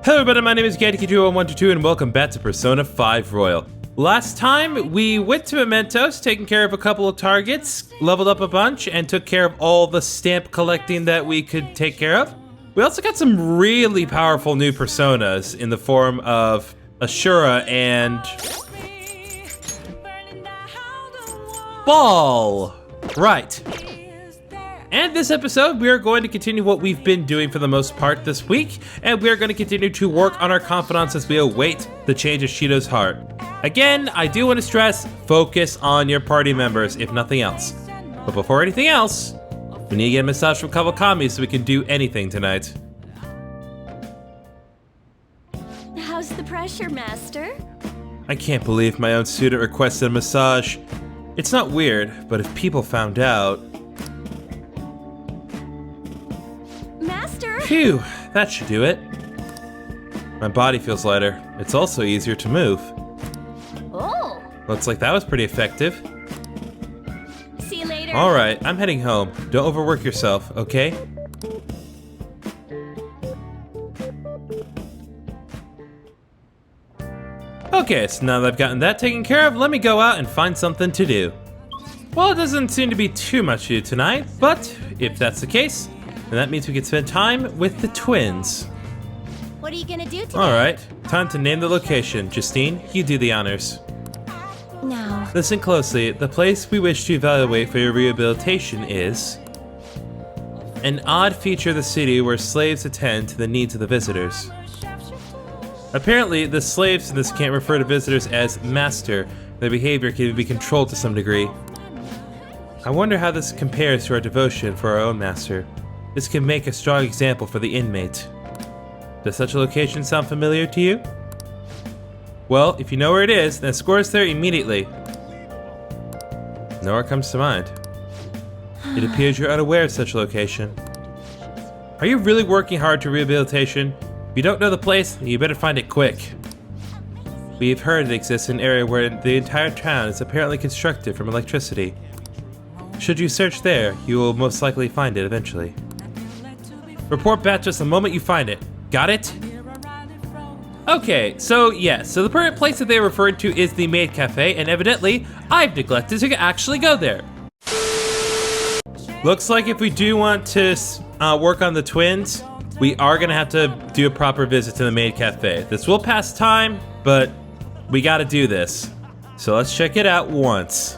Hello everybody, my name is GandyKid2122 and welcome back to Persona 5 Royal. Last time, we went to Mementos, taking care of a couple of targets, leveled up a bunch, and took care of all the stamp collecting that we could take care of. We also got some really powerful new personas in the form of Ashura and... Ball! Right. And this episode, we are going to continue what we've been doing for the most part this week, and we are going to continue to work on our confidants as we await the change of Shido's heart. Again, I do want to stress, focus on your party members, if nothing else. But before anything else, we need to get a massage from Kawakami so we can do anything tonight. How's the pressure, Master? I can't believe my own student requested a massage. It's not weird, but if people found out... Master! Phew, that should do it. My body feels lighter. It's also easier to move. Oh! Looks like that was pretty effective. See you later. Alright, I'm heading home. Don't overwork yourself, okay? Okay, so now that I've gotten that taken care of, let me go out and find something to do. Well, it doesn't seem to be too much to do tonight, but if that's the case, then that means we can spend time with the twins. What are you gonna do today? Alright, time to name the location. Justine, you do the honors. No. Listen closely, the place we wish to evaluate for your rehabilitation is... an odd feature of the city where slaves attend to the needs of the visitors. Apparently, the slaves in this camp refer to visitors as master. Their behavior can be controlled to some degree. I wonder how this compares to our devotion for our own master. This can make a strong example for the inmate. Does such a location sound familiar to you? Well, if you know where it is, then score us there immediately. Nowhere comes to mind. It appears you're unaware of such a location. Are you really working hard to rehabilitation? If you don't know the place, you better find it quick. We've heard it exists in an area where the entire town is apparently constructed from electricity. Should you search there, you will most likely find it eventually. Report back just the moment you find it. Got it? Okay, so the current place that they referred to is the Maid Cafe, and evidently, I've neglected to actually go there. Looks like if we do want to work on the twins, we are gonna have to do a proper visit to the Maid Cafe. This will pass time, but we gotta do this. So let's check it out once.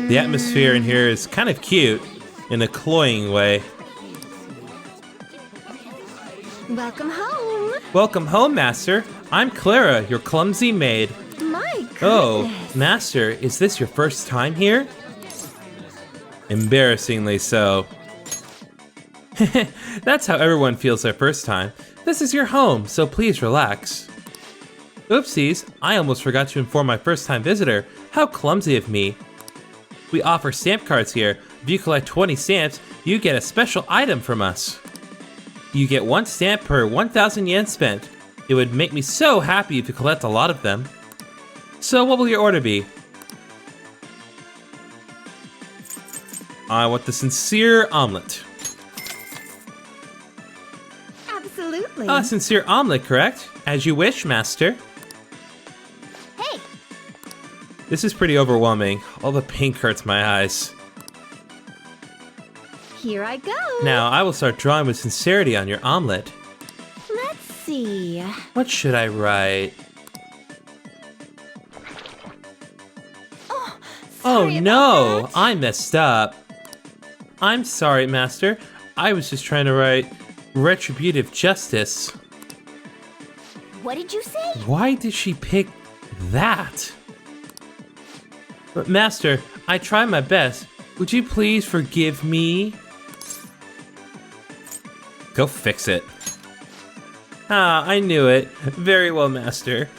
The atmosphere in here is kind of cute, in a cloying way. Welcome home. Welcome home, Master. I'm Clara, your clumsy maid. My goodness. Oh, Master, is this your first time here? Embarrassingly so. That's how everyone feels their first time. This is your home, so please relax. Oopsies, I almost forgot to inform my first-time visitor. How clumsy of me. We offer stamp cards here. If you collect 20 stamps, you get a special item from us. You get 1 stamp per 1,000 yen spent. It would make me so happy if you collect a lot of them. So what will your order be? I want the sincere omelet. Absolutely. Sincere omelet, correct? As you wish, Master. Hey. This is pretty overwhelming. All the pink hurts my eyes. Here I go. Now, I will start drawing with sincerity on your omelet. Let's see. What should I write? Oh no! I messed up. I'm sorry, Master. I was just trying to write retributive justice. What did you say? Why did she pick that? But Master, I tried my best. Would you please forgive me? Go fix it. Ah, I knew it. Very well, Master.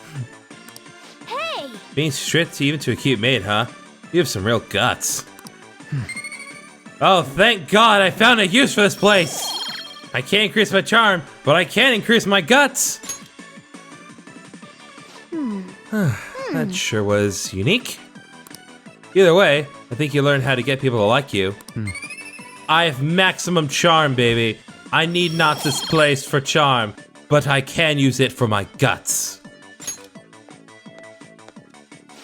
Hey! Being strict even to a cute maid, huh? You have some real guts. Oh, thank God I found a use for this place! I can't increase my charm, but I can increase my guts! That sure was unique. Either way, I think you learned how to get people to like you. I have maximum charm, baby. I need not this place for charm, but I can use it for my guts.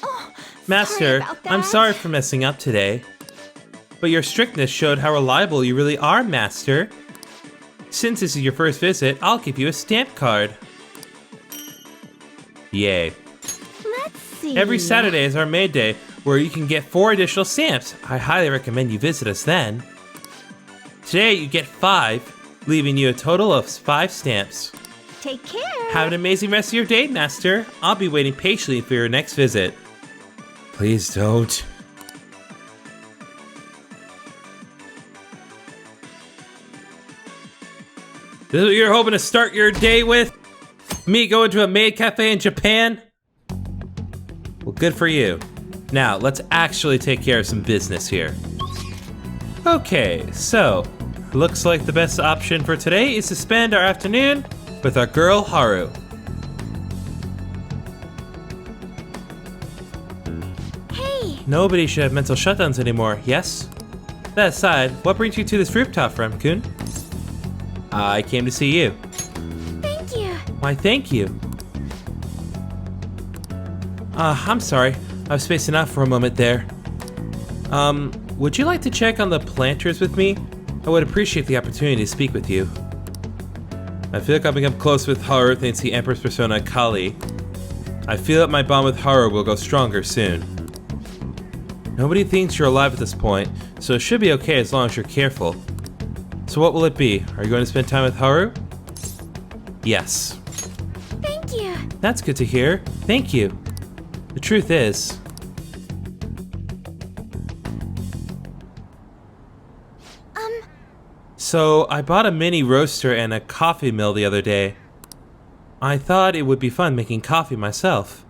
Oh, Master, about I'm that. sorry for messing up today. But your strictness showed how reliable you really are, Master. Since this is your first visit, I'll give you a stamp card. Yay. Let's see. Every Saturday is our May Day, where you can get 4 additional stamps. I highly recommend you visit us then. Today you get 5, leaving you a total of 5 stamps. Take care. Have an amazing rest of your day, Master. I'll be waiting patiently for your next visit. Please don't. This is what you're hoping to start your day with? Me going to a maid cafe in Japan? Well, good for you. Now, let's actually take care of some business here. Okay, so, looks like the best option for today is to spend our afternoon with our girl Haru. Hey, Nobody should have mental shutdowns anymore, yes? That aside, what brings you to this rooftop, Rem-kun? I came to see you. thank you. Why, thank you. I'm sorry. I was spacing out for a moment there. Would you like to check on the planters with me? I would appreciate the opportunity to speak with you. I feel like I've become close with Haru thanks to the Empress persona Kali. I feel that my bond with Haru will go stronger soon. Nobody thinks you're alive at this point, so it should be okay as long as you're careful. So what will it be? Are you going to spend time with Haru? Yes. Thank you. That's good to hear. Thank you. The truth is... So, I bought a mini roaster and a coffee mill the other day. I thought it would be fun making coffee myself.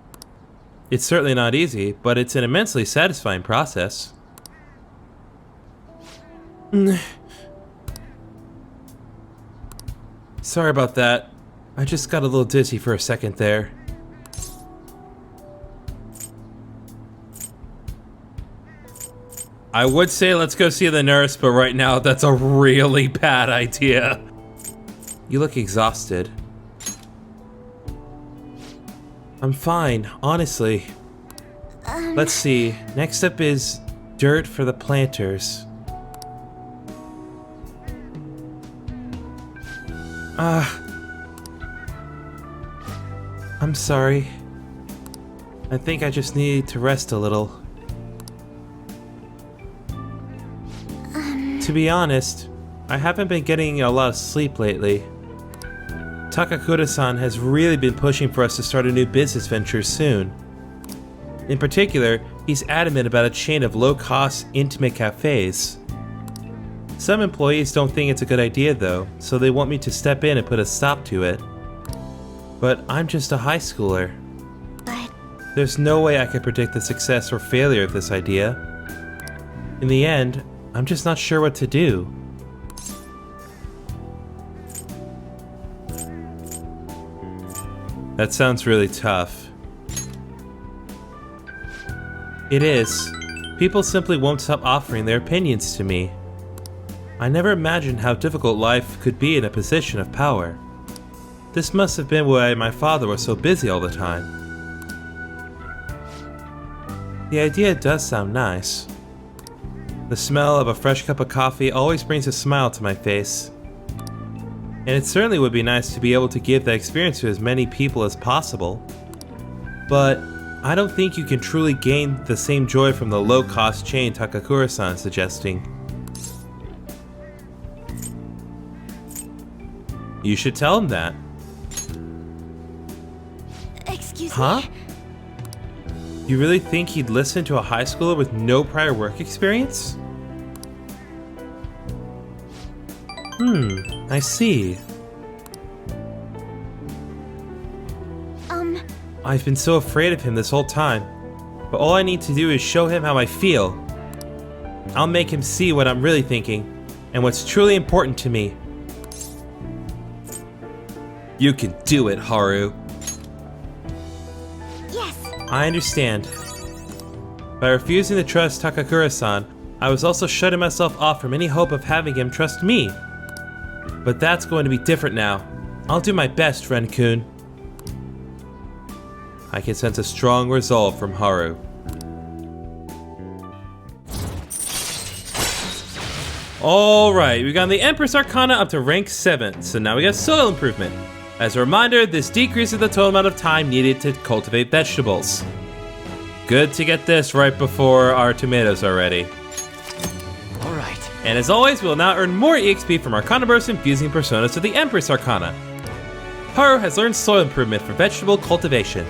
It's certainly not easy, but it's an immensely satisfying process. Sorry about that. I just got a little dizzy for a second there. I would say let's go see the nurse, but right now that's a really bad idea. You look exhausted. I'm fine, honestly. Let's see. Next up is dirt for the planters. I'm sorry. I think I just need to rest a little. To be honest, I haven't been getting a lot of sleep lately. Takakura-san has really been pushing for us to start a new business venture soon. In particular, he's adamant about a chain of low-cost, intimate cafes. Some employees don't think it's a good idea though, so they want me to step in and put a stop to it. But I'm just a high schooler. But There's no way I could predict the success or failure of this idea. In the end, I'm just not sure what to do. That sounds really tough. It is. People simply won't stop offering their opinions to me. I never imagined how difficult life could be in a position of power. This must have been why my father was so busy all the time. The idea does sound nice. The smell of a fresh cup of coffee always brings a smile to my face. And it certainly would be nice to be able to give that experience to as many people as possible. But I don't think you can truly gain the same joy from the low-cost chain Takakura-san is suggesting. You should tell him that. excuse Huh? me. You really think he'd listen to a high schooler with no prior work experience? I see. I've been so afraid of him this whole time, but all I need to do is show him how I feel. I'll make him see what I'm really thinking, and what's truly important to me. You can do it, Haru. Yes. I understand. By refusing to trust Takakura-san, I was also shutting myself off from any hope of having him trust me. But that's going to be different now. I'll do my best, Ren-kun. I can sense a strong resolve from Haru. Alright, we got the Empress Arcana up to rank 7, so now we got soil improvement. As a reminder, this decreases the total amount of time needed to cultivate vegetables. Good to get this right before our tomatoes are ready. Alright. And as always, we'll now earn more EXP from Arcana Burst infusing personas to the Empress Arcana. Haru has learned soil improvement for vegetable cultivation.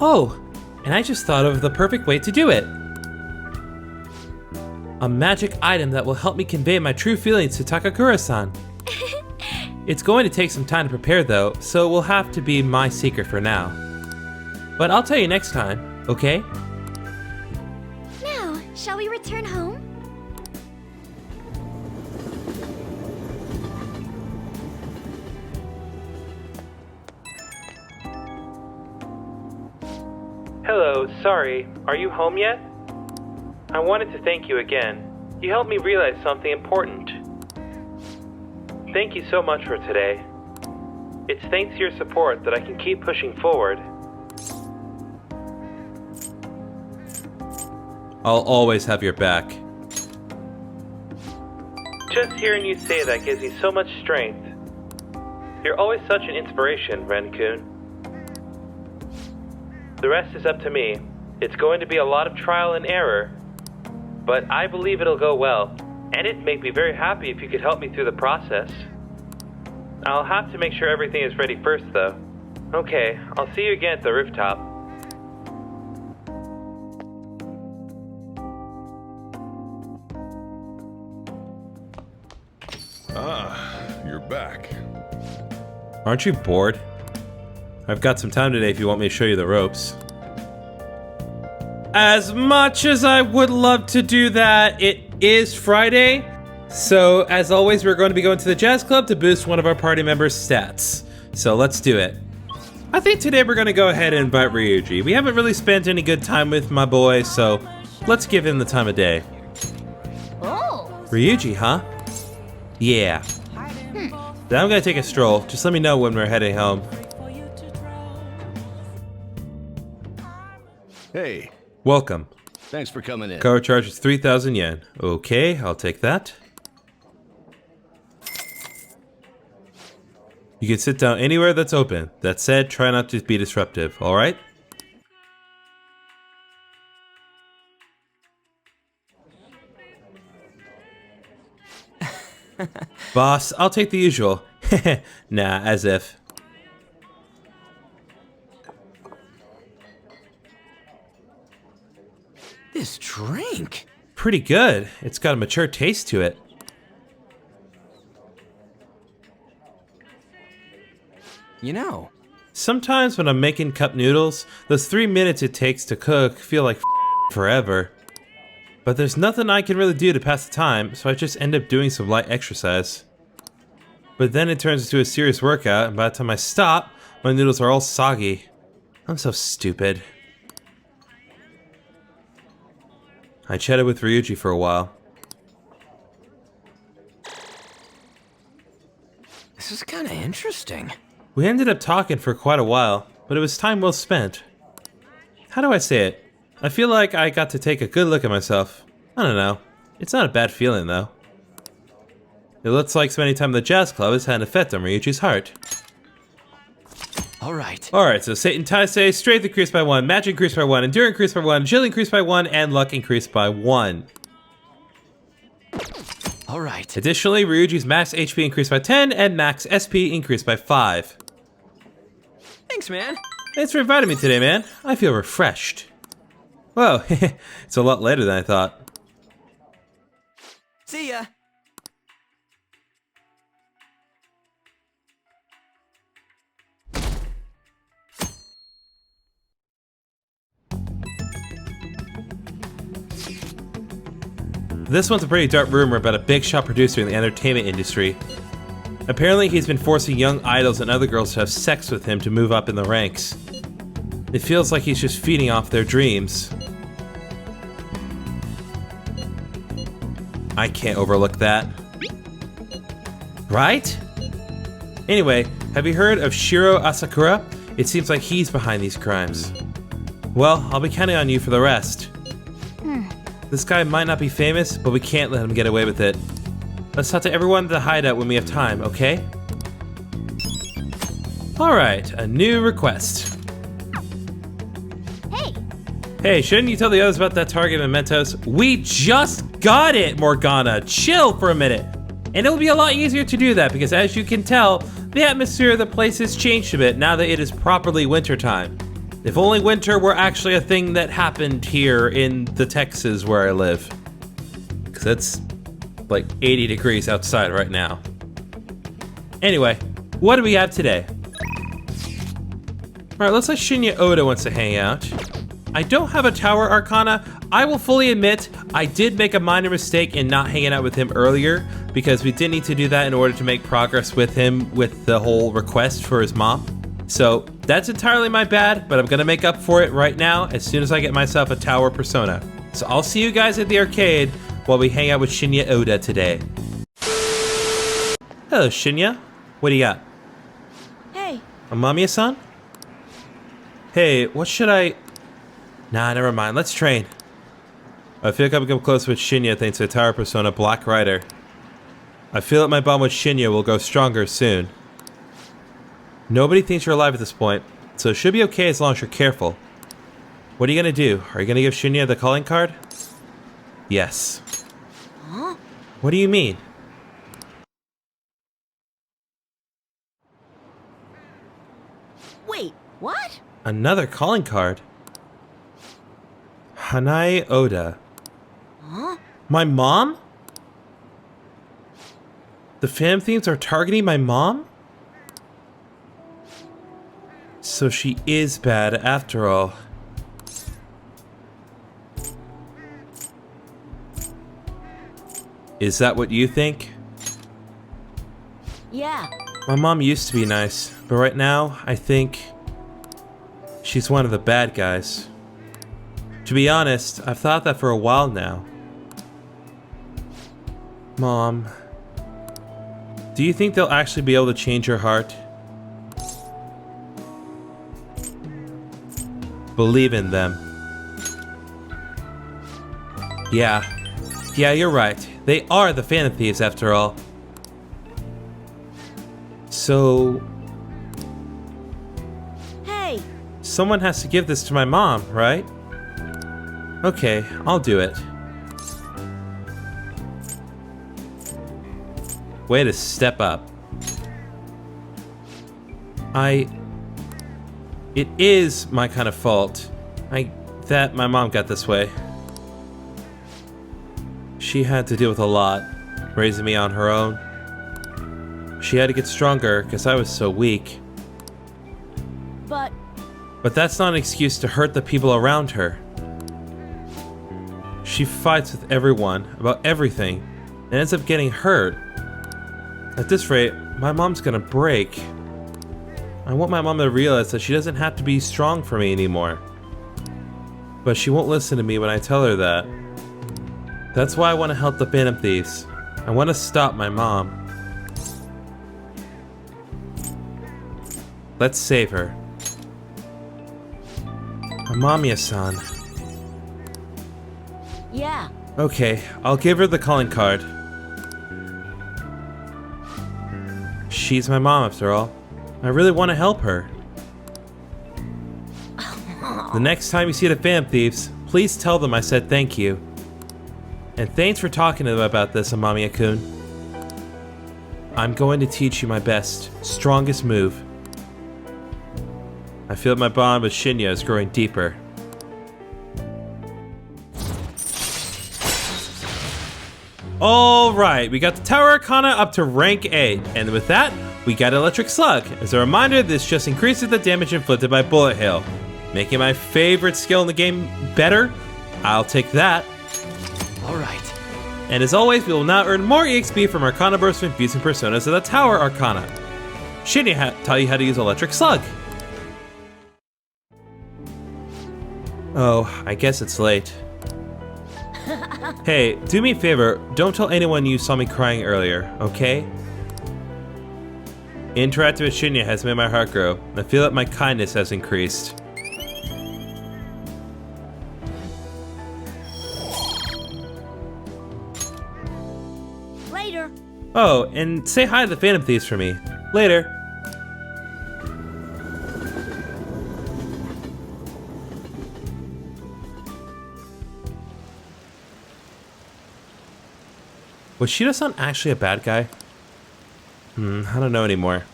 Oh, and I just thought of the perfect way to do it. A magic item that will help me convey my true feelings to Takakura-san. It's going to take some time to prepare though, so it will have to be my secret for now. But I'll tell you next time, okay? Now, shall we return home? Hello, sorry, are you home yet? I wanted to thank you again. You helped me realize something important. Thank you so much for today. It's thanks to your support that I can keep pushing forward. I'll always have your back. Just hearing you say that gives me so much strength. You're always such an inspiration, Ren-kun. The rest is up to me. It's going to be a lot of trial and error, but I believe it'll go well, and it'd make me very happy if you could help me through the process. I'll have to make sure everything is ready first, though. Okay, I'll see you again at the rooftop. Ah, you're back. Aren't you bored? I've got some time today if you want me to show you the ropes. As much as I would love to do that, it is Friday. So, as always, we're going to be going to the jazz club to boost one of our party members' stats. So, let's do it. I think today we're going to go ahead and invite Ryuji. We haven't really spent any good time with my boy, so let's give him the time of day. Oh. Ryuji, huh? Yeah. Then I'm going to take a stroll. Just let me know when we're heading home. Hey, Welcome. thanks for coming in. Cover charge is 3,000 yen. Okay, I'll take that. You can sit down anywhere that's open. That said, try not to be disruptive, alright? Boss, I'll take the usual. Nah, as if. This drink. Pretty good. It's got a mature taste to it. You know, Sometimes when I'm making cup noodles, those 3 minutes it takes to cook feel like forever. But there's nothing I can really do to pass the time, so I just end up doing some light exercise. But then it turns into a serious workout, and by the time I stop, my noodles are all soggy. I'm so stupid. I chatted with Ryuji for a while. this is kind of interesting. We ended up talking for quite a while, but it was time well spent. How do I say it? I feel like I got to take a good look at myself. I don't know. It's not a bad feeling, though. It looks like spending time at the jazz club has had an effect on Ryuji's heart. Alright. Alright, so Satan Taisei, Strength increased by 1, Magic increased by 1, Endurance increased by 1, Agility increased by 1, and Luck increased by 1. Alright. Additionally, Ryuji's max HP increased by 10, and max SP increased by 5. Thanks, man. Thanks for inviting me today, man. I feel refreshed. Whoa, it's a lot later than I thought. See ya. This one's a pretty dark rumor about a big shot producer in the entertainment industry. Apparently he's been forcing young idols and other girls to have sex with him to move up in the ranks. It feels like he's just feeding off their dreams. I can't overlook that. Right? Anyway, have you heard of Shiro Asakura? It seems like he's behind these crimes. Well, I'll be counting on you for the rest. This guy might not be famous, but we can't let him get away with it. Let's talk to everyone at the hideout when we have time, okay? Alright, a new request. Hey, Hey, shouldn't you tell the others about that target mementos? We just got it, Morgana! Chill for a minute! And it'll be a lot easier to do that because as you can tell, the atmosphere of the place has changed a bit now that it is properly wintertime. If only winter were actually a thing that happened here in the Texas where I live. Because it's like 80 degrees outside right now. Anyway, what do we have today? Alright, looks like Shinya Oda wants to hang out. I don't have a Tower Arcana. I will fully admit, I did make a minor mistake in not hanging out with him earlier because we did need to do that in order to make progress with him with the whole request for his mom. So that's entirely my bad, but I'm gonna make up for it right now as soon as I get myself a Tower Persona. So I'll see you guys at the arcade while we hang out with Shinya Oda today. Hello, Shinya. What do you got? hey, Amamiya-san? Hey, what should I... Nah, never mind. Let's train. I feel like I've become close with Shinya thanks to Tower Persona Black Rider. I feel that my bond with Shinya will go stronger soon. Nobody thinks you're alive at this point, so it should be okay as long as you're careful. What are you gonna do? Are you gonna give Shinya the calling card? Yes. huh? What do you mean? Wait, what? Another calling card? Hanae Oda. Huh? My mom? The fan themes are targeting my mom? So she is bad after all. Is that what you think? Yeah, My mom used to be nice, but right now, I think she's one of the bad guys. To be honest, I've thought that for a while now. Mom, do you think they'll actually be able to change your heart? Believe in them. Yeah, you're right. They are the Phantom Thieves after all. So, hey, someone has to give this to my mom, right? Okay, I'll do it. Way to step up. It is my kind of fault. That my mom got this way. She had to deal with a lot, raising me on her own. She had to get stronger because I was so weak. but But that's not an excuse to hurt the people around her. She fights with everyone about everything and ends up getting hurt. At this rate, my mom's gonna break. I want my mom to realize that she doesn't have to be strong for me anymore. But she won't listen to me when I tell her that. That's why I want to help the Phantom Thieves. I want to stop my mom. Let's save her. Amamiya-san. yeah, Okay, I'll give her the calling card. She's my mom after all. I really want to help her. The next time you see the Phantom Thieves, please tell them I said thank you. And thanks for talking to them about this, Amamiya-kun. I'm going to teach you my best, strongest move. I feel my bond with Shinya is growing deeper. Alright, we got the Tower Arcana up to rank 8, and with that, we got Electric Slug. As a reminder, this just increases the damage inflicted by Bullet Hail. Making my favorite skill in the game better? I'll take that. All right. And as always, we will now earn more EXP from Arcana Burst from infusing personas of the Tower Arcana. Shinya taught you how to use Electric Slug. Oh, I guess it's late. Hey, do me a favor, don't tell anyone you saw me crying earlier, okay? Interacting with Shinya has made my heart grow. I feel that my kindness has increased. Later. Oh, and say hi to the Phantom Thieves for me. Later. Was Shido-san actually a bad guy? I don't know anymore.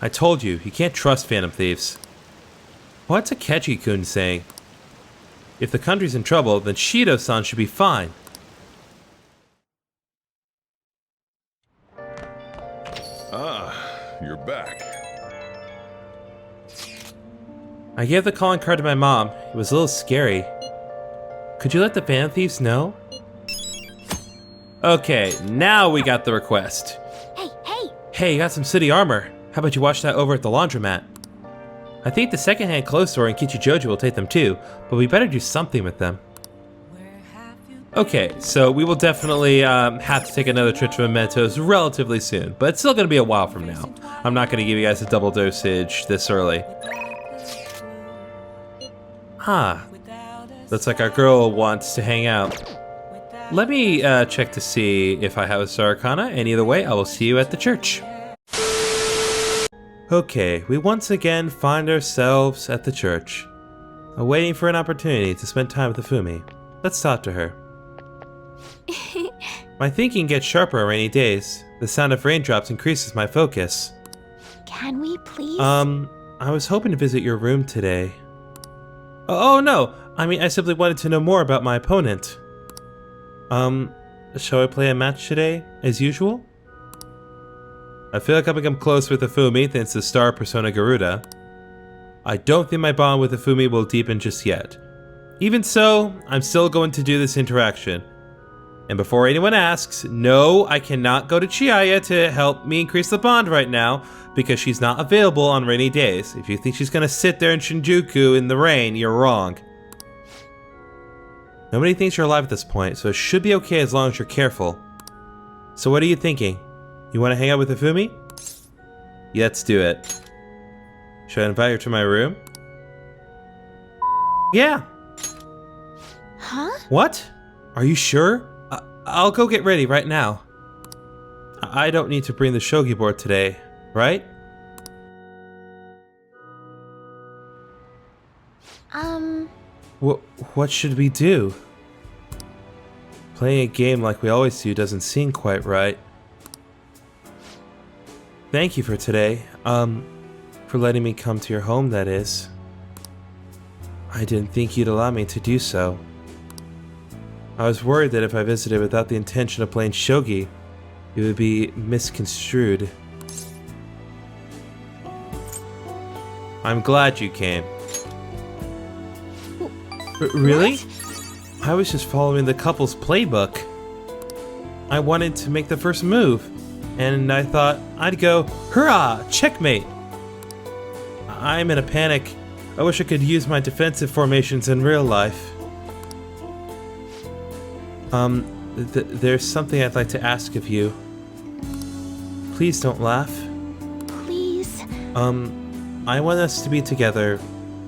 I told you, you can't trust Phantom Thieves. What's Akechi-kun saying? If the country's in trouble, then Shido-san should be fine. You're back. I gave the calling card to my mom. It was a little scary. Could you let the Phantom Thieves know? Okay, now we got the request. Hey. Hey, you got some city armor. How about you wash that over at the laundromat? I think the secondhand clothes store in Kichijoji will take them too, but we better do something with them. Okay, so we will definitely have to take another trip to Mementos relatively soon, but it's still going to be a while from now. I'm not going to give you guys a double dosage this early. Looks like our girl wants to hang out. Let me check to see if I have a Star Arcana, and either way, I will see you at the church. Okay, we once again find ourselves at the church, waiting for an opportunity to spend time with Fumi. Let's talk to her. My thinking gets sharper on rainy days. The sound of raindrops increases my focus. Can we please? I was hoping to visit your room today. Oh no, I mean I simply wanted to know more about my opponent. Shall I play a match today, as usual? I feel like I've become close with Ifumi thanks to Star Persona Garuda. I don't think my bond with Ifumi will deepen just yet. Even so, I'm still going to do this interaction. And before anyone asks, no, I cannot go to Chiaya to help me increase the bond right now, because she's not available on rainy days. If you think she's gonna sit there in Shinjuku in the rain, you're wrong. Nobody thinks you're alive at this point, so it should be okay as long as you're careful. So what are you thinking? You want to hang out with Ifumi? Yeah, let's do it. Should I invite her to my room? Yeah. Huh? What? Are you sure? I'll go get ready right now. I don't need to bring the shogi board today, right? What should we do? Playing a game like we always do doesn't seem quite right. Thank you for today. For letting me come to your home, that is. I didn't think you'd allow me to do so. I was worried that if I visited without the intention of playing shogi, it would be misconstrued. I'm glad you came. Really? What? I was just following the couple's playbook. I wanted to make the first move, and I thought I'd go, hurrah, checkmate. I'm in a panic. I wish I could use my defensive formations in real life. There's something I'd like to ask of you. Please don't laugh. Please? I want us to be together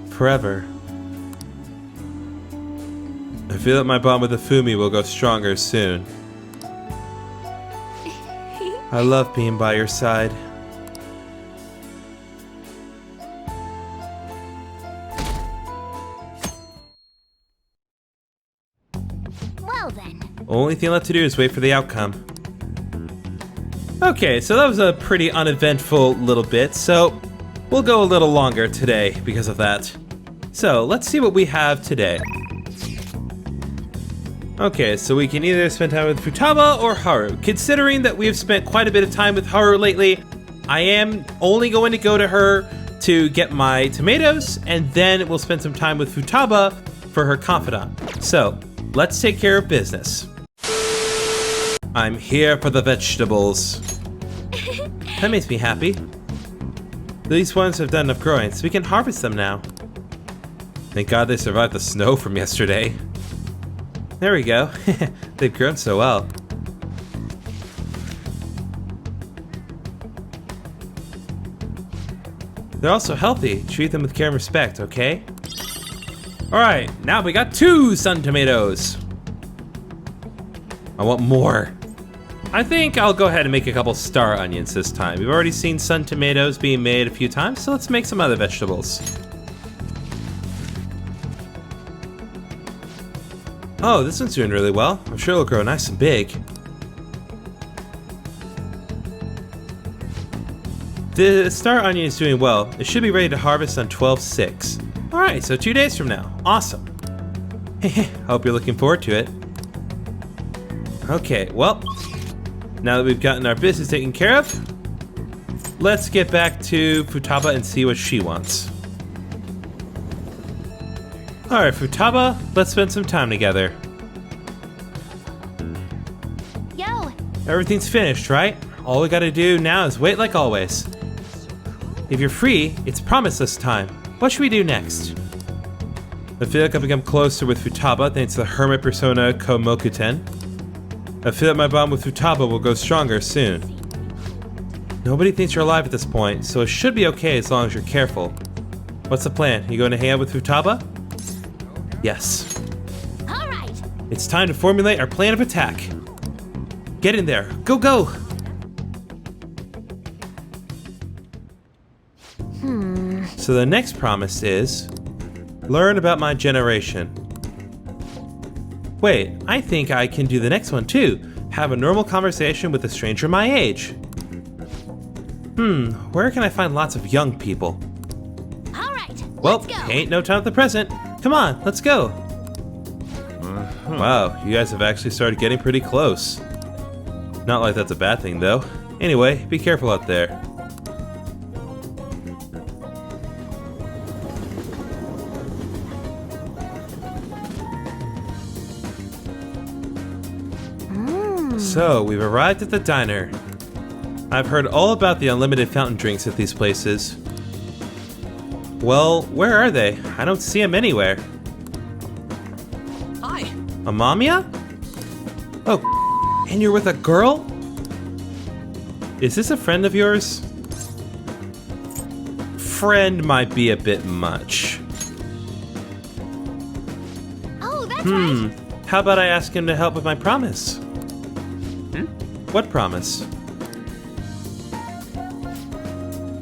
forever. I feel that my bond with Ifumi will go stronger soon. I love being by your side. Well then. Only thing left to do is wait for the outcome. Okay, so that was a pretty uneventful little bit, so we'll go a little longer today because of that. So, let's see what we have today. Okay, so we can either spend time with Futaba or Haru. Considering that we have spent quite a bit of time with Haru lately, I am only going to go to her to get my tomatoes, and then we'll spend some time with Futaba for her confidant. So, let's take care of business. I'm here for the vegetables. That makes me happy. These ones have done enough growing, so we can harvest them now. Thank God they survived the snow from yesterday. There we go. They've grown so well. They're also healthy. Treat them with care and respect, okay? Alright, now we got 2 sun tomatoes. I want more. I think I'll go ahead and make a couple star onions this time. We've already seen sun tomatoes being made a few times, so let's make some other vegetables. Oh, this one's doing really well. I'm sure it'll grow nice and big. The star onion is doing well. It should be ready to harvest on 12/6. Alright, so 2 days from now. Awesome. Hope you're looking forward to it. Okay, well, now that we've gotten our business taken care of, let's get back to Futaba and see what she wants. Alright, Futaba, let's spend some time together. Yo! Everything's finished, right? All we gotta do now is wait like always. If you're free, it's promiseless time. What should we do next? I feel like I've become closer with Futaba thanks to the hermit persona Komokuten. I feel that my bond with Futaba will grow stronger soon. Nobody thinks you're alive at this point, so it should be okay as long as you're careful. What's the plan? You going to hang out with Futaba? Yes. Alright! It's time to formulate our plan of attack. Get in there. Go, go! So the next promise is, learn about my generation. Wait, I think I can do the next one too. Have a normal conversation with a stranger my age. Where can I find lots of young people? Alright! Well, let's go! ain't no time at the present. Come on, let's go. Wow, you guys have actually started getting pretty close. Not like that's a bad thing though. Anyway, be careful out there. So, we've arrived at the diner. I've heard all about the unlimited fountain drinks at these places. Well, where are they? I don't see them anywhere. Hi. Amamiya? Oh, and you're with a girl? Is this a friend of yours? Friend might be a bit much. Oh, that's right! How about I ask him to help with my promise? What promise?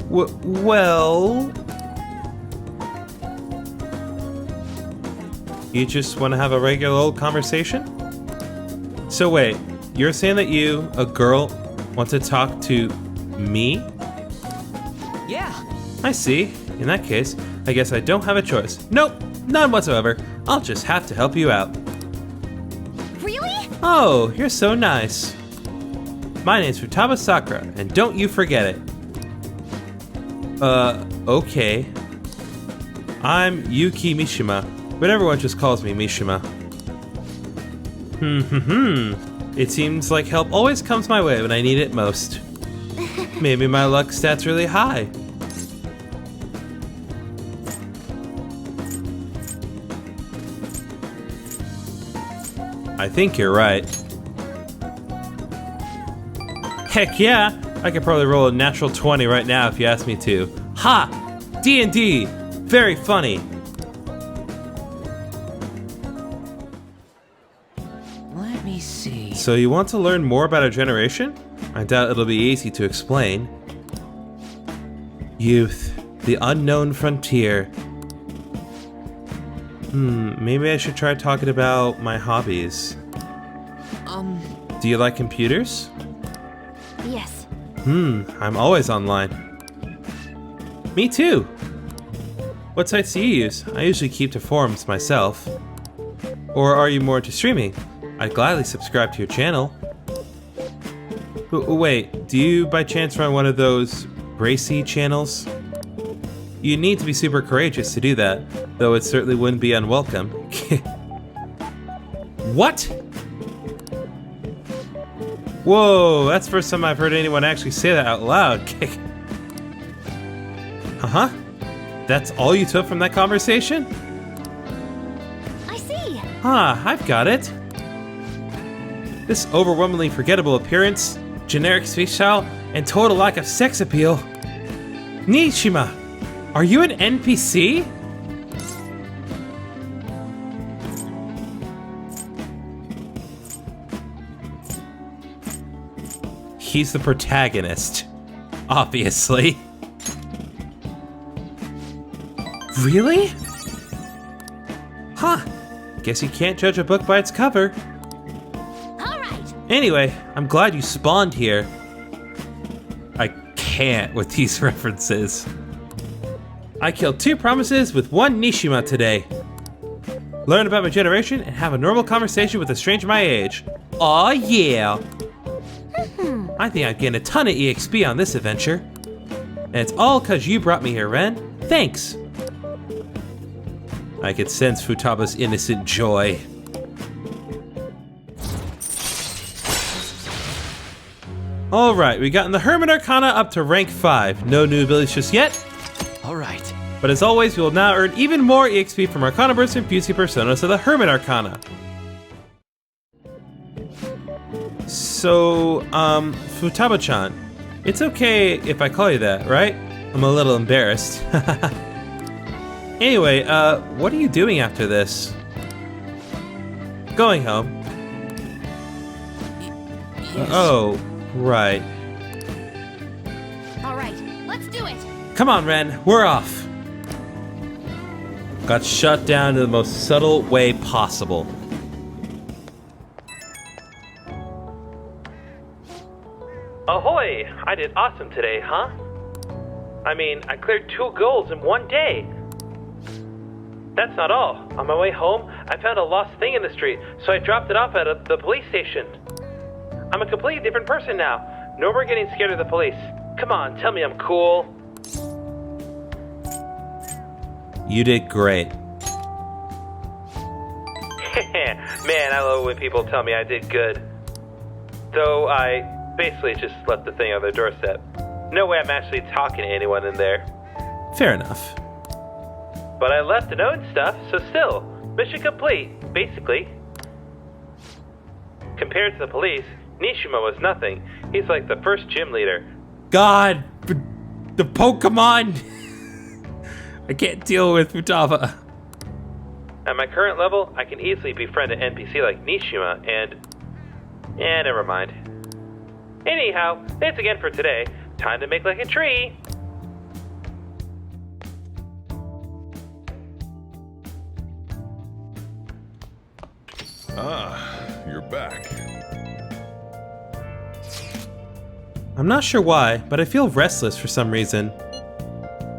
Well... You just want to have a regular old conversation? So wait, you're saying that you, a girl, want to talk to me? Yeah. I see. In that case, I guess I don't have a choice. Nope, none whatsoever. I'll just have to help you out. Really? Oh, you're so nice. My name's Futaba Sakura, and don't you forget it. Okay. I'm Yuki Mishima, but everyone just calls me Mishima. It seems like help always comes my way when I need it most. Maybe my luck stat's really high. I think you're right. Heck yeah! I could probably roll a natural 20 right now if you ask me to. Ha! D&D! Very funny! Let me see. So you want to learn more about our generation? I doubt it'll be easy to explain. Youth. The unknown frontier. Maybe I should try talking about my hobbies. Do you like computers? Yes. I'm always online. Me too! What sites do you use? I usually keep to forums myself. Or are you more into streaming? I'd gladly subscribe to your channel. Wait, do you by chance run one of those racy channels? You need to be super courageous to do that, though it certainly wouldn't be unwelcome. What? Whoa, that's the first time I've heard anyone actually say that out loud. Uh-huh. That's all you took from that conversation? I see. Ah, I've got it. This overwhelmingly forgettable appearance, generic speech style, and total lack of sex appeal. Nishima, are you an NPC? He's the protagonist, obviously. Really? Huh. Guess you can't judge a book by its cover. All right. Anyway, I'm glad you spawned here. I can't with these references. I killed 2 promises with 1 Nishima today. Learn about my generation and have a normal conversation with a stranger my age. Aw, yeah. I think I'm getting a ton of EXP on this adventure. And it's all because you brought me here, Ren. Thanks. I could sense Futaba's innocent joy. Alright, we gotten the Hermit Arcana up to rank 5. No new abilities just yet. Alright. But as always, we will now earn even more EXP from Arcana Burst and Fusey Personas of the Hermit Arcana. So, Futaba-chan, it's okay if I call you that, right? I'm a little embarrassed. Anyway, what are you doing after this? Going home. Yes. Oh, right. All right. Let's do it. Come on, Ren, we're off. Got shut down in the most subtle way possible. Ahoy! I did awesome today, huh? I mean, I cleared 2 goals in 1 day. That's not all. On my way home, I found a lost thing in the street, so I dropped it off at the police station. I'm a completely different person now. No more getting scared of the police. Come on, tell me I'm cool. You did great. Man, I love when people tell me I did good. Though I basically just left the thing on their doorstep. No way I'm actually talking to anyone in there. Fair enough. But I left a note and stuff, so still, mission complete, basically. Compared to the police, Nishima was nothing. He's like the first gym leader. God, the Pokemon! I can't deal with Futaba. At my current level, I can easily befriend an NPC like Nishima and... never mind. Anyhow, that's again for today. Time to make like a tree. Ah, you're back. I'm not sure why, but I feel restless for some reason.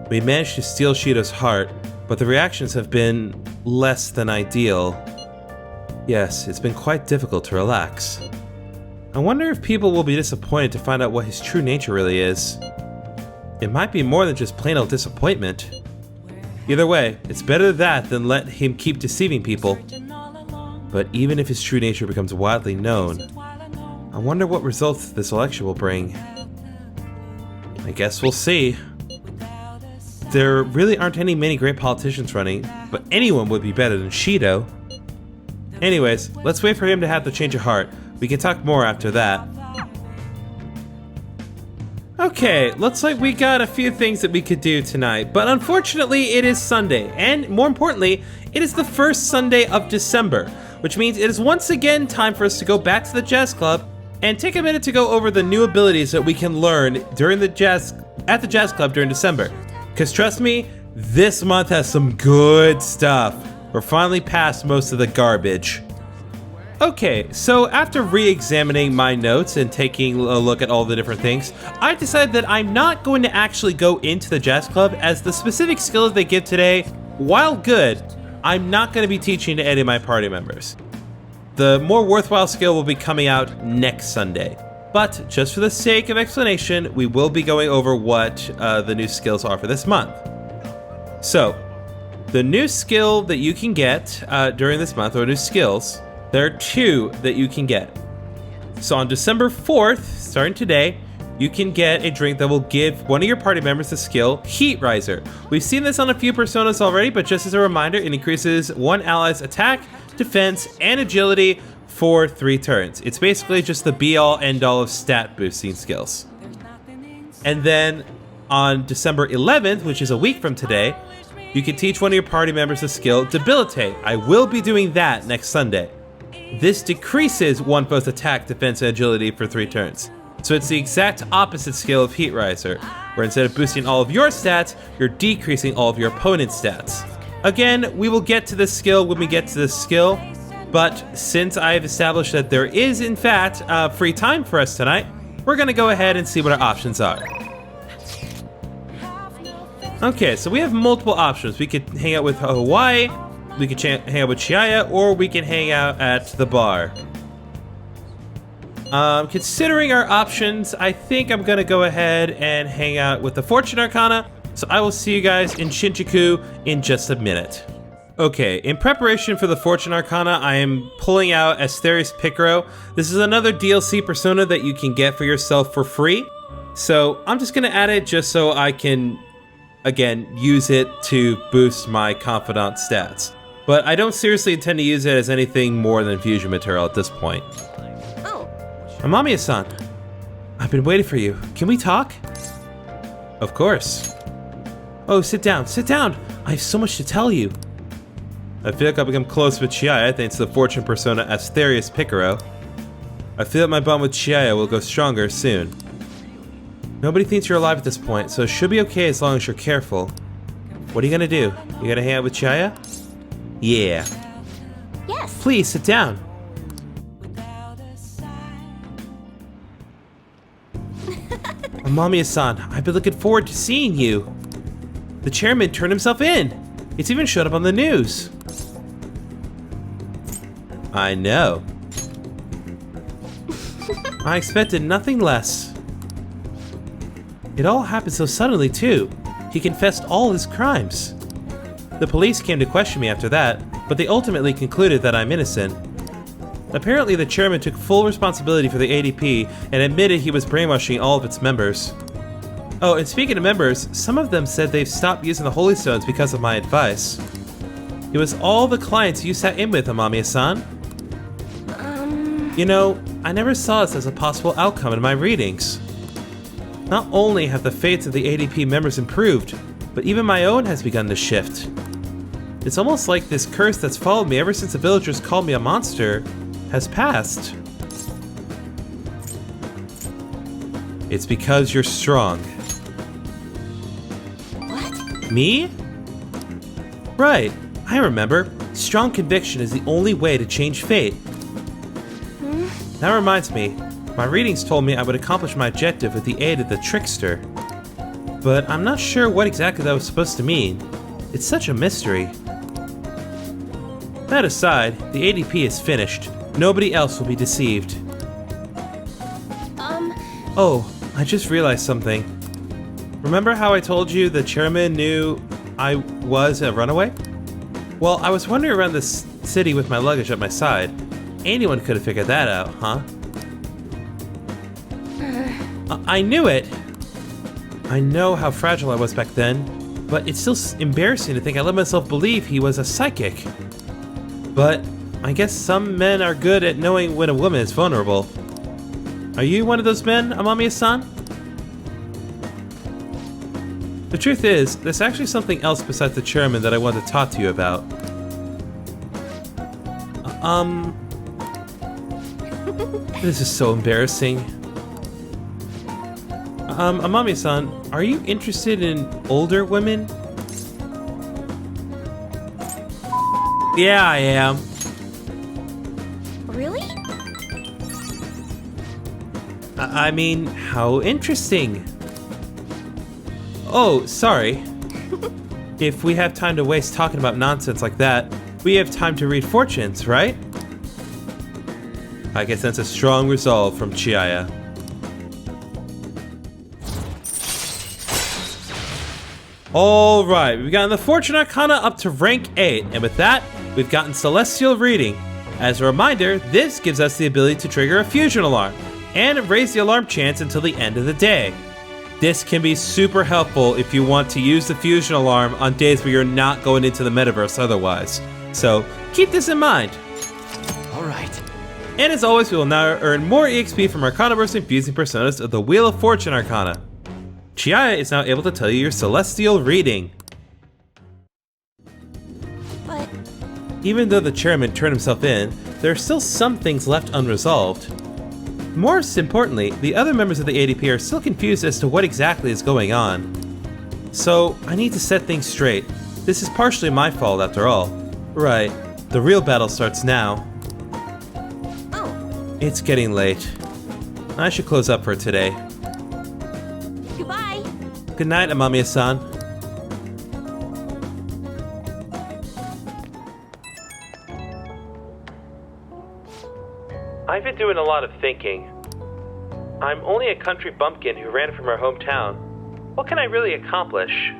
We managed to steal Shido's heart, but the reactions have been less than ideal. Yes, it's been quite difficult to relax. I wonder if people will be disappointed to find out what his true nature really is. It might be more than just plain old disappointment. Either way, it's better that than let him keep deceiving people. But even if his true nature becomes widely known, I wonder what results this election will bring. I guess we'll see. There really aren't many great politicians running, but anyone would be better than Shido. Anyways, let's wait for him to have the change of heart. We can talk more after that. Okay, looks like we got a few things that we could do tonight, but unfortunately it is Sunday, and more importantly, it is the first Sunday of December, which means it is once again time for us to go back to the Jazz Club and take a minute to go over the new abilities that we can learn during at the Jazz Club during December. Because trust me, this month has some good stuff. We're finally past most of the garbage. Okay, so after re-examining my notes and taking a look at all the different things, I decided that I'm not going to actually go into the Jazz Club, as the specific skills they give today, while good, I'm not going to be teaching to any of my party members. The more worthwhile skill will be coming out next Sunday. But just for the sake of explanation, we will be going over what the new skills are for this month. So, the new skill that you can get during this month, or new skills, there are 2 that you can get. So on December 4th, starting today, you can get a drink that will give one of your party members the skill Heat Riser. We've seen this on a few personas already, but just as a reminder, it increases one ally's attack, defense, and agility for 3 turns. It's basically just the be-all, end-all of stat boosting skills. And then on December 11th, which is a week from today, you can teach one of your party members the skill Debilitate. I will be doing that next Sunday. This decreases one foe's attack, defense, and agility for 3 turns. So it's the exact opposite skill of Heat Riser, where instead of boosting all of your stats, you're decreasing all of your opponent's stats. Again, we will get to this skill when we get to this skill, but since I've established that there is, in fact, free time for us tonight, we're going to go ahead and see what our options are. Okay, so we have multiple options. We could hang out with Hawaii, we could hang out with Chiaya, or we can hang out at the bar. Considering our options, I think I'm gonna go ahead and hang out with the Fortune Arcana, so I will see you guys in Shinjuku in just a minute. Okay, in preparation for the Fortune Arcana, I am pulling out Asterius Picaro. This is another DLC persona that you can get for yourself for free, so I'm just gonna add it just so I can, again, use it to boost my confidant stats. But I don't seriously intend to use it as anything more than fusion material at this point. Amamiya-san, I've been waiting for you. Can we talk? Of course. Oh, sit down, sit down. I have so much to tell you. I feel like I've become close with Chiaya thanks to the fortune persona Asterius Picaro. I feel that my bond with Chiaya will go stronger soon. Nobody thinks you're alive at this point, so it should be okay as long as you're careful. What are you gonna do? You gonna hang out with Chiaya? Yeah. Yes. Please, sit down. Amamiya-san, I've been looking forward to seeing you. The chairman turned himself in. It's even showed up on the news. I know. I expected nothing less. It all happened so suddenly, too. He confessed all his crimes. The police came to question me after that, but they ultimately concluded that I'm innocent. Apparently, the chairman took full responsibility for the ADP and admitted he was brainwashing all of its members. Oh, and speaking of members, some of them said they've stopped using the Holy Stones because of my advice. It was all the clients you sat in with, Amamiya-san. You know, I never saw this as a possible outcome in my readings. Not only have the fates of the ADP members improved, but even my own has begun to shift. It's almost like this curse that's followed me ever since the villagers called me a monster has passed. It's because you're strong. What? Me? Right, I remember. Strong conviction is the only way to change fate. That reminds me, my readings told me I would accomplish my objective with the aid of the trickster. But I'm not sure what exactly that was supposed to mean. It's such a mystery. That aside, the ADP is finished. Nobody else will be deceived. Oh, I just realized something. Remember how I told you the chairman knew I was a runaway? Well, I was wandering around this city with my luggage at my side. Anyone could have figured that out, huh? I knew it! I know how fragile I was back then, but it's still embarrassing to think I let myself believe he was a psychic. But I guess some men are good at knowing when a woman is vulnerable. Are you one of those men, Amamiya-san? The truth is, there's actually something else besides the chairman that I want to talk to you about. This is so embarrassing. Amamiya-san, are you interested in older women? Yeah, I am. Really? I mean, how interesting. Oh, sorry. If we have time to waste talking about nonsense like that, we have time to read fortunes, right? I can sense a strong resolve from Chiaya. Alright, we've gotten the Fortune Arcana up to rank 8, and with that, we've gotten Celestial Reading. As a reminder, this gives us the ability to trigger a fusion alarm and raise the alarm chance until the end of the day. This can be super helpful if you want to use the fusion alarm on days where you're not going into the metaverse otherwise. So keep this in mind. All right. And as always, we will now earn more EXP from Arcanaverse infusing personas of the Wheel of Fortune Arcana. Chiaya is now able to tell you your celestial reading. But Even though the chairman turned himself in, there are still some things left unresolved. Most importantly, the other members of the ADP are still confused as to what exactly is going on. So, I need to set things straight. This is partially my fault after all. Right, the real battle starts now. oh, It's getting late. I should close up for today. goodbye. Good night, Amamiya-san. I've been doing a lot of thinking. I'm only a country bumpkin who ran from her hometown. What can I really accomplish?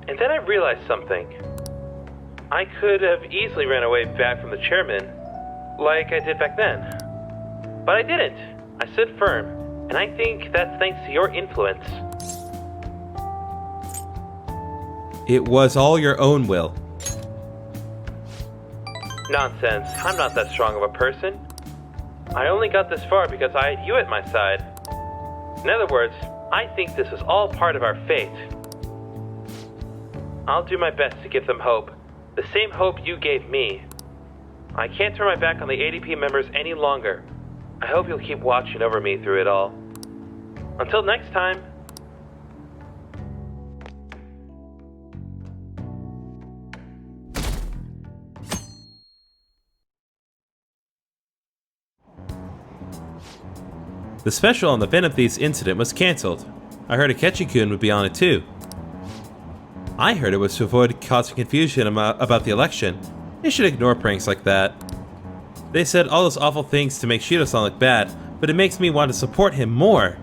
And then I realized something. I could have easily ran away back from the chairman, like I did back then. But I didn't. I stood firm, and I think that's thanks to your influence. It was all your own will. Nonsense. I'm not that strong of a person. I only got this far because I had you at my side. In other words, I think this is all part of our fate. I'll do my best to give them hope. The same hope you gave me. I can't turn my back on the ADP members any longer. I hope you'll keep watching over me through it all. Until next time. The special on the Venom Thieves incident was cancelled. I heard Akechi-kun would be on it too. I heard it was to avoid causing confusion about the election. They should ignore pranks like that. They said all those awful things to make Shido sound look bad, but it makes me want to support him more.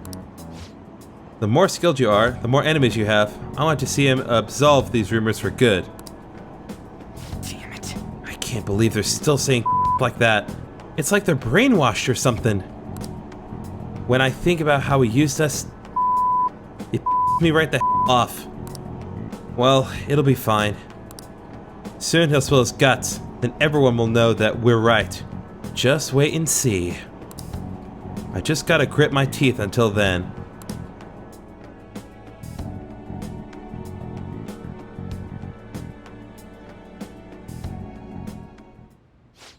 The more skilled you are, the more enemies you have. I want to see him absolve these rumors for good. Damn it. I can't believe they're still saying like that. It's like they're brainwashed or something. When I think about how he used us, it me right the off. Well, it'll be fine. Soon he'll spill his guts, then everyone will know that we're right. Just wait and see. I just gotta grit my teeth until then.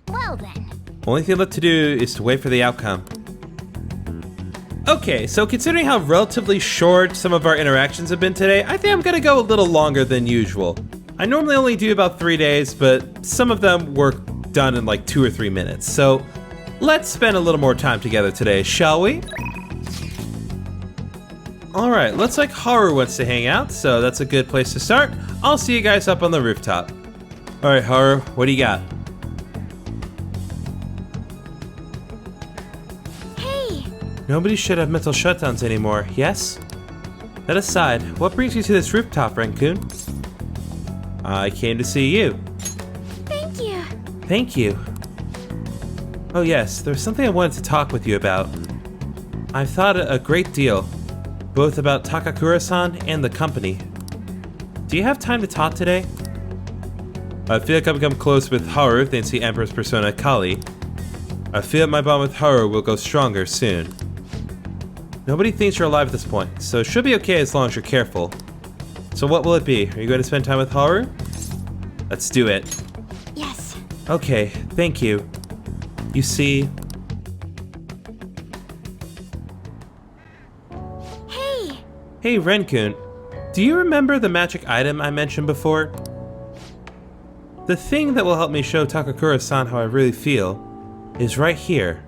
Well then. Only thing left to do is to wait for the outcome. Okay, so considering how relatively short some of our interactions have been today, I think I'm gonna go a little longer than usual. I normally only do about 3 days, but some of them were done in like 2 or 3 minutes. So let's spend a little more time together today, shall we? Alright, looks like Haru wants to hang out, so that's a good place to start. I'll see you guys up on the rooftop. Alright, Haru, what do you got? Nobody should have mental shutdowns anymore, yes? That aside, what brings you to this rooftop, Ren-kun? I came to see you. Thank you. Thank you. Oh yes, there's something I wanted to talk with you about. I've thought a great deal, both about Takakura-san and the company. Do you have time to talk today? I feel like I've become close with Haru thanks to the Emperor's persona, Kali. I feel my bond with Haru will go stronger soon. Nobody thinks you're alive at this point, so it should be okay as long as you're careful. So what will it be? Are you going to spend time with Haru? Let's do it. Yes. Okay, thank you. You see... Hey. Hey, Ren-kun. Do you remember the magic item I mentioned before? The thing that will help me show Takakura-san how I really feel is right here.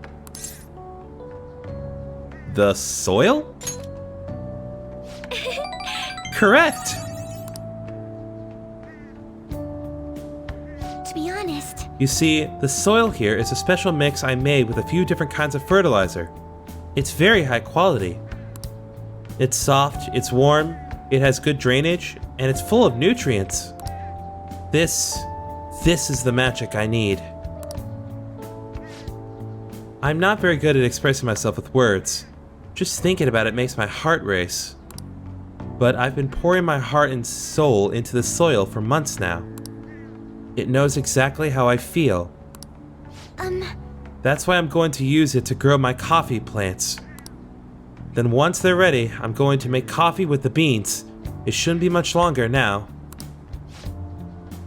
The soil? Correct! To be honest, You see, the soil here is a special mix I made with a few different kinds of fertilizer. It's very high quality. It's soft, it's warm, it has good drainage, and it's full of nutrients. This is the magic I need. I'm not very good at expressing myself with words. Just thinking about it makes my heart race. But I've been pouring my heart and soul into the soil for months now. It knows exactly how I feel. That's why I'm going to use it to grow my coffee plants. Then once they're ready, I'm going to make coffee with the beans. It shouldn't be much longer now.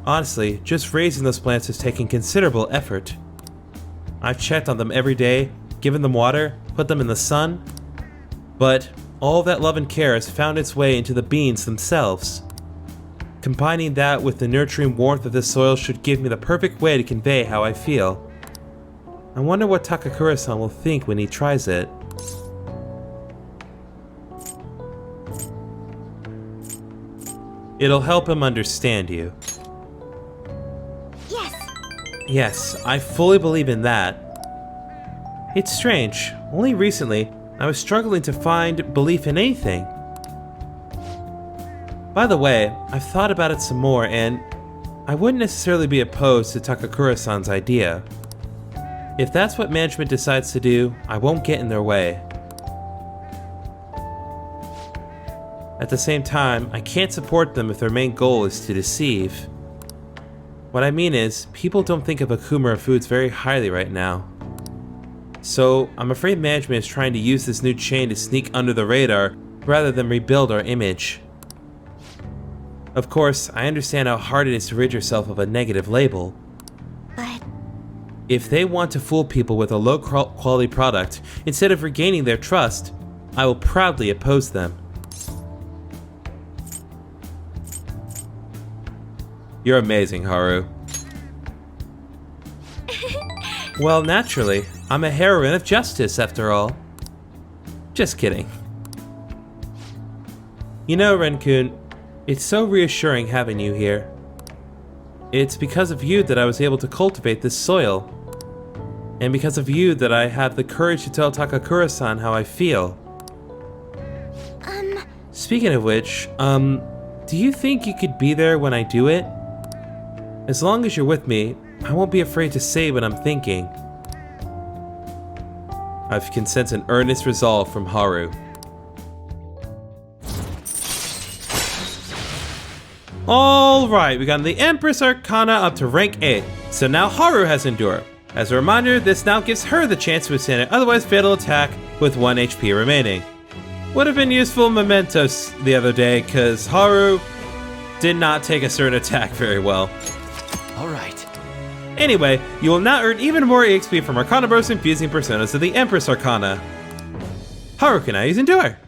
Honestly, just raising those plants is taking considerable effort. I've checked on them every day, given them water, put them in the sun. But all that love and care has found its way into the beans themselves. Combining that with the nurturing warmth of this soil should give me the perfect way to convey how I feel. I wonder what Takakura-san will think when he tries it. It'll help him understand you. Yes. Yes, I fully believe in that. It's strange. Only recently, I was struggling to find belief in anything. By the way, I've thought about it some more, and I wouldn't necessarily be opposed to Takakura-san's idea. If that's what management decides to do, I won't get in their way. At the same time, I can't support them if their main goal is to deceive. What I mean is, people don't think of Akumura Foods very highly right now. So, I'm afraid management is trying to use this new chain to sneak under the radar rather than rebuild our image. Of course, I understand how hard it is to rid yourself of a negative label. But If they want to fool people with a low-quality product instead of regaining their trust, I will proudly oppose them. You're amazing, Haru. Well, naturally. I'm a heroine of justice, after all. Just kidding. You know, Ren-kun, it's so reassuring having you here. It's because of you that I was able to cultivate this soil. And because of you that I have the courage to tell Takakura-san how I feel. Speaking of which, do you think you could be there when I do it? As long as you're with me, I won't be afraid to say what I'm thinking. I can sense an earnest resolve from Haru. Alright, we got the Empress Arcana up to rank 8, so now Haru has Endure. As a reminder, this now gives her the chance to withstand an otherwise fatal attack with 1 HP remaining. Would have been useful mementos the other day, cause Haru did not take a certain attack very well. Alright. Anyway, you will now earn even more EXP from Arcana Bros infusing personas of the Empress Arcana. Haru can now use Endure.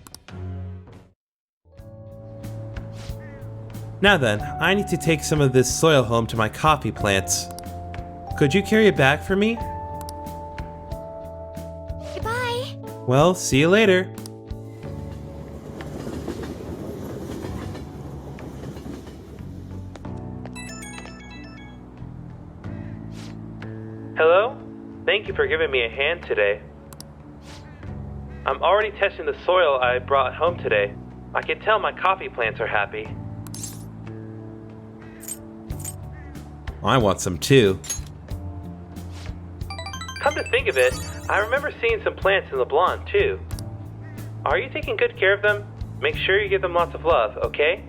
Now then, I need to take some of this soil home to my coffee plants. Could you carry it back for me? goodbye. Well, see you later. Hello? Thank you for giving me a hand today. I'm already testing the soil I brought home today. I can tell my coffee plants are happy. I want some too. Come to think of it, I remember seeing some plants in the blonde too. Are you taking good care of them? Make sure you give them lots of love, okay?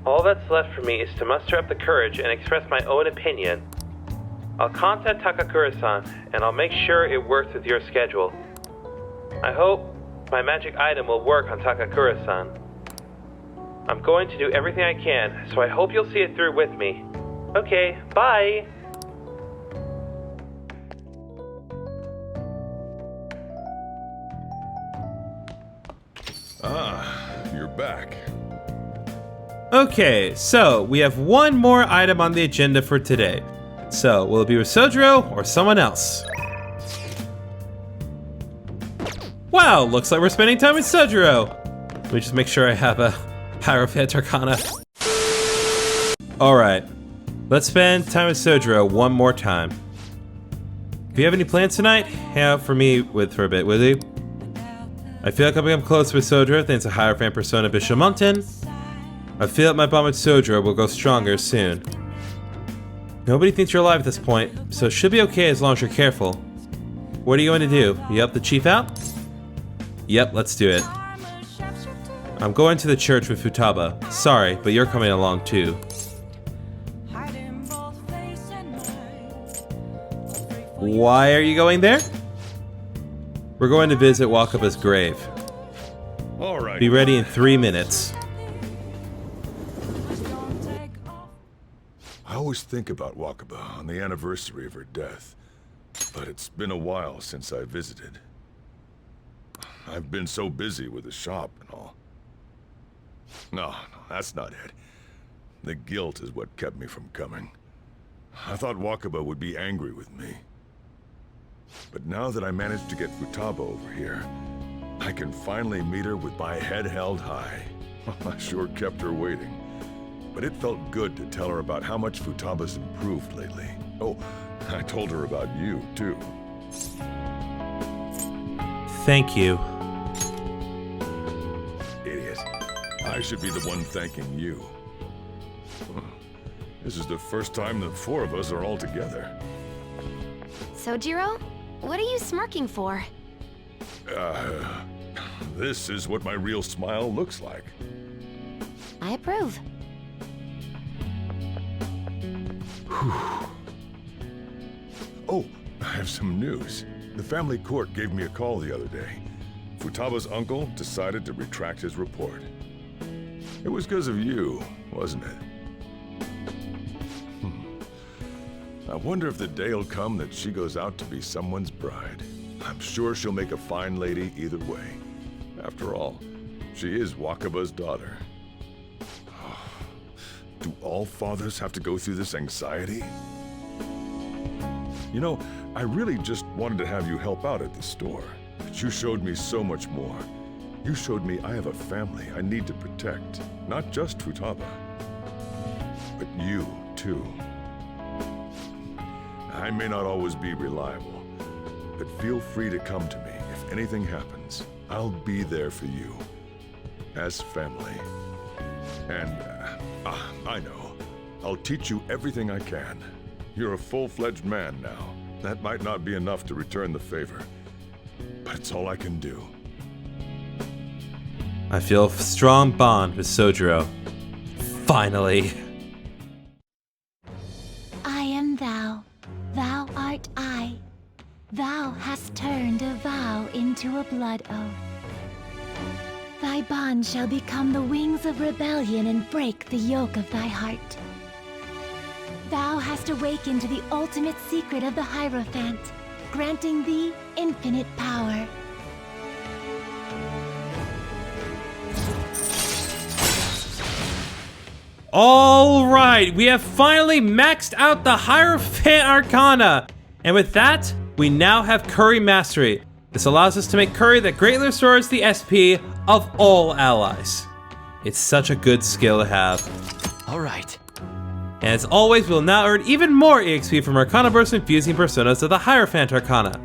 All that's left for me is to muster up the courage and express my own opinion. I'll contact Takakura-san, and I'll make sure it works with your schedule. I hope my magic item will work on Takakura-san. I'm going to do everything I can, so I hope you'll see it through with me. Okay, bye! You're back. Okay, so we have one more item on the agenda for today. So, will it be with Sojiro or someone else? Wow, looks like we're spending time with Sojiro. Let me just make sure I have a Hierophant Arcana. Alright, let's spend time with Sojiro one more time. If you have any plans tonight, hang out for a bit, will you? I feel like I've become close with Sojiro thanks to Hierophant Persona Bishamonten. I feel like my bond with Sojiro will go stronger soon. Nobody thinks you're alive at this point, so it should be okay as long as you're careful. What are you going to do? You help the chief out? Yep, let's do it. I'm going to the church with Futaba. Sorry, but you're coming along too. Why are you going there? We're going to visit Wakaba's grave. All right. Be ready in 3 minutes. I always think about Wakaba on the anniversary of her death, but it's been a while since I visited. I've been so busy with the shop and all. No, that's not it. The guilt is what kept me from coming. I thought Wakaba would be angry with me. But now that I managed to get Futaba over here, I can finally meet her with my head held high. I sure kept her waiting. But it felt good to tell her about how much Futaba's improved lately. Oh, I told her about you, too. Thank you. Idiot. I should be the one thanking you. This is the first time the four of us are all together. Sojiro, what are you smirking for? This is what my real smile looks like. I approve. Oh, I have some news. The family court gave me a call the other day. Futaba's uncle decided to retract his report. It was because of you, wasn't it? I wonder if the day'll come that she goes out to be someone's bride. I'm sure she'll make a fine lady either way. After all, she is Wakaba's daughter. Do all fathers have to go through this anxiety? You know, I really just wanted to have you help out at the store, but you showed me so much more. You showed me I have a family I need to protect, not just Futaba, but you, too. I may not always be reliable, but feel free to come to me if anything happens. I'll be there for you, as family. And, I know. I'll teach you everything I can. You're a full-fledged man now. That might not be enough to return the favor, but it's all I can do. I feel a strong bond with Sojiro. Finally. I am thou. Thou art I. Thou hast turned a vow into a blood oath. Thy bond shall become the wings of rebellion and break the yoke of thy heart. Thou hast awakened to the ultimate secret of the Hierophant, granting thee infinite power. Alright, we have finally maxed out the Hierophant Arcana. And with that, we now have Curry Mastery. This allows us to make curry that greatly restores the SP of all allies. It's such a good skill to have. All right. And as always, we'll now earn even more EXP from Arcana Burst and fusing personas of the Hierophant Arcana.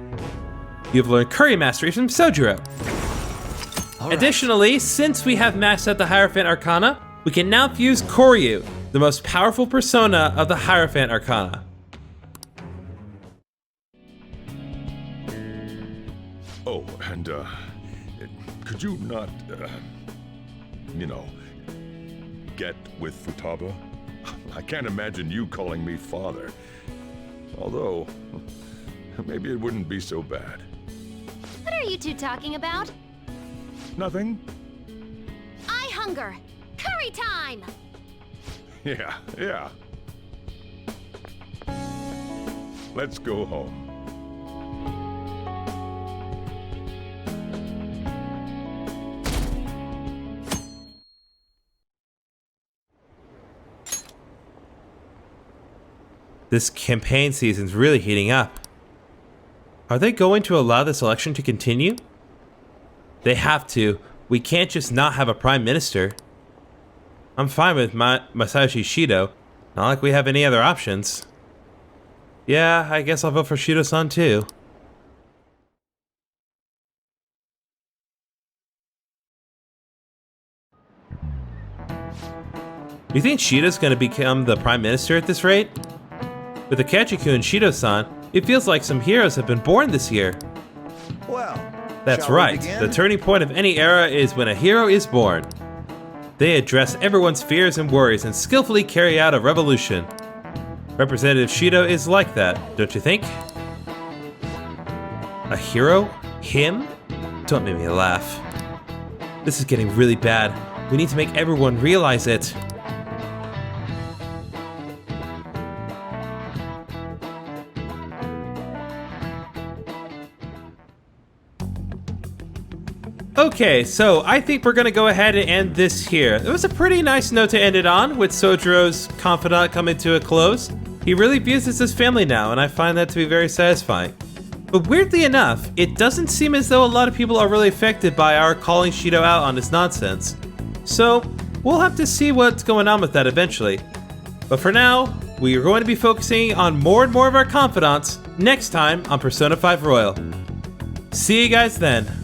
You've learned Curry Mastery from Sojiro. Additionally, since we have maxed out the Hierophant Arcana, we can now fuse Koryu, the most powerful persona of the Hierophant Arcana. Oh, and, could you not, you know, get with Futaba? I can't imagine you calling me father. Although, maybe it wouldn't be so bad. What are you two talking about? Nothing? I hunger. Curry time! Yeah. Let's go home. This campaign season's really heating up. Are they going to allow this election to continue? They have to. We can't just not have a prime minister. I'm fine with Masayoshi Shido. Not like we have any other options. Yeah, I guess I'll vote for Shido-san too. You think Shido's gonna become the prime minister at this rate? With Akachiku and Shido-san, It feels like some heroes have been born this year. Well, That's shall we right. begin? The turning point of any era is when a hero is born. They address everyone's fears and worries and skillfully carry out a revolution. Representative Shido is like that, don't you think? A hero? Him? Don't make me laugh. This is getting really bad. We need to make everyone realize it. Okay, so I think we're gonna go ahead and end this here. It was a pretty nice note to end it on, with Sojiro's confidant coming to a close. He really views us as family now, and I find that to be very satisfying. But weirdly enough, it doesn't seem as though a lot of people are really affected by our calling Shido out on this nonsense. So, we'll have to see what's going on with that eventually. But for now, we are going to be focusing on more and more of our confidants next time on Persona 5 Royal. See you guys then.